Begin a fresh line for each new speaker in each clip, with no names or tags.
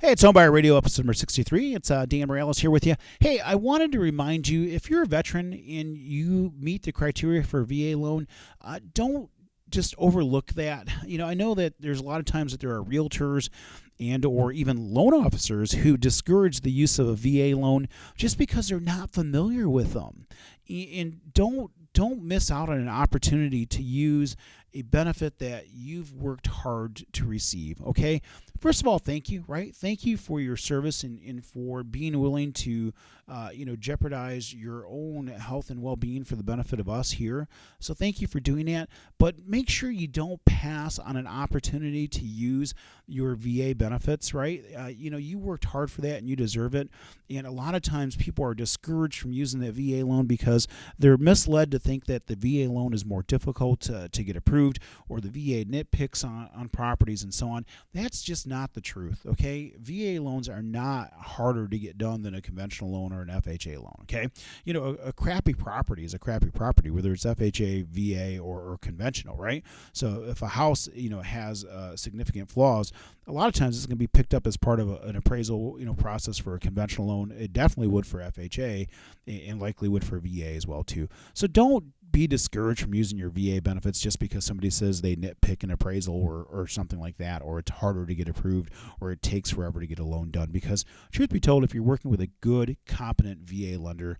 Hey, it's Homebuyer Radio, episode number 63. It's Dan Morales here with you. Hey, I wanted to remind you, if you're a veteran and you meet the criteria for a VA loan, don't just overlook that. I know that there's a lot of times that there are realtors and or even loan officers who discourage the use of a VA loan just because they're not familiar with them. And don't miss out on an opportunity to use a benefit that you've worked hard to receive, okay? First of all, thank you, right? Thank you for your service and for being willing to, jeopardize your own health and well-being for the benefit of us here. So thank you for doing that. But make sure you don't pass on an opportunity to use your VA benefits, right? You worked hard for that and you deserve it. And a lot of times people are discouraged from using the VA loan because they're misled to think that the VA loan is more difficult to get approved, or the VA nitpicks on properties and so on. That's just not the truth, okay? VA loans are not harder to get done than a conventional loan or an FHA loan, okay? A crappy property is a crappy property, whether it's FHA, VA, or conventional, right? So if a house, has significant flaws, a lot of times it's going to be picked up as part of an appraisal, process for a conventional loan. It definitely would for FHA and likely would for VA as well, too. So don't be discouraged from using your VA benefits just because somebody says they nitpick an appraisal or something like that, or it's harder to get approved, or it takes forever to get a loan done. Because truth be told, if you're working with a good, competent VA lender,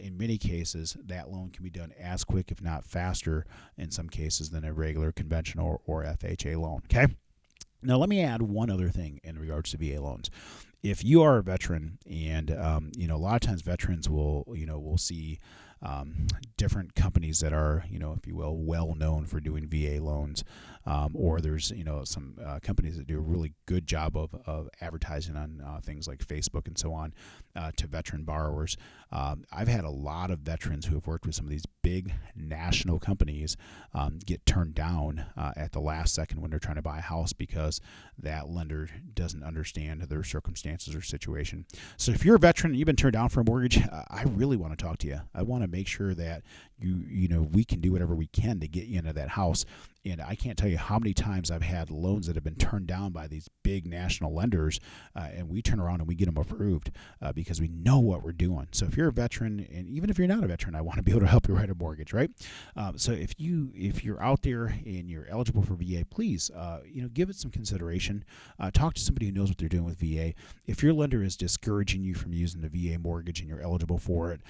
in many cases, that loan can be done as quick, if not faster, in some cases, than a regular conventional or FHA loan, okay? Now, let me add one other thing in regards to VA loans. If you are a veteran, and a lot of times veterans will see different companies that are, if you will, well known for doing VA loans, or there's some companies that do a really good job of advertising on things like Facebook and so on to veteran borrowers. I've had a lot of veterans who have worked with some of these big national companies get turned down at the last second when they're trying to buy a house because that lender doesn't understand their circumstances or situation. So if you're a veteran and you've been turned down for a mortgage, I really want to talk to you. I want to make sure that we can do whatever we can to get you into that house. And I can't tell you how many times I've had loans that have been turned down by these big national lenders, and we turn around and we get them approved because we know what we're doing. So if you're a veteran, and even if you're not a veteran, I want to be able to help you write a mortgage, right? So if you're out there and you're eligible for VA, please give it some consideration. Talk to somebody who knows what they're doing with VA. If your lender is discouraging you from using the VA mortgage and you're eligible for it,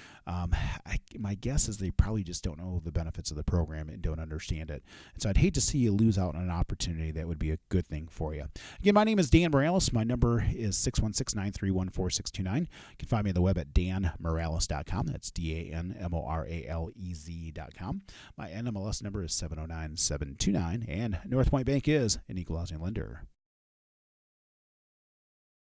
my guess is they probably just don't know the benefits of the program and don't understand it. And so I'd hate to see you lose out on an opportunity that would be a good thing for you. Again, my name is Dan Morales. My number is 616-931-4629. You can find me on the web at danmorales.com. That's DANMORALEZ.com. My NMLS number is 709729, and North Point Bank is an equal housing lender.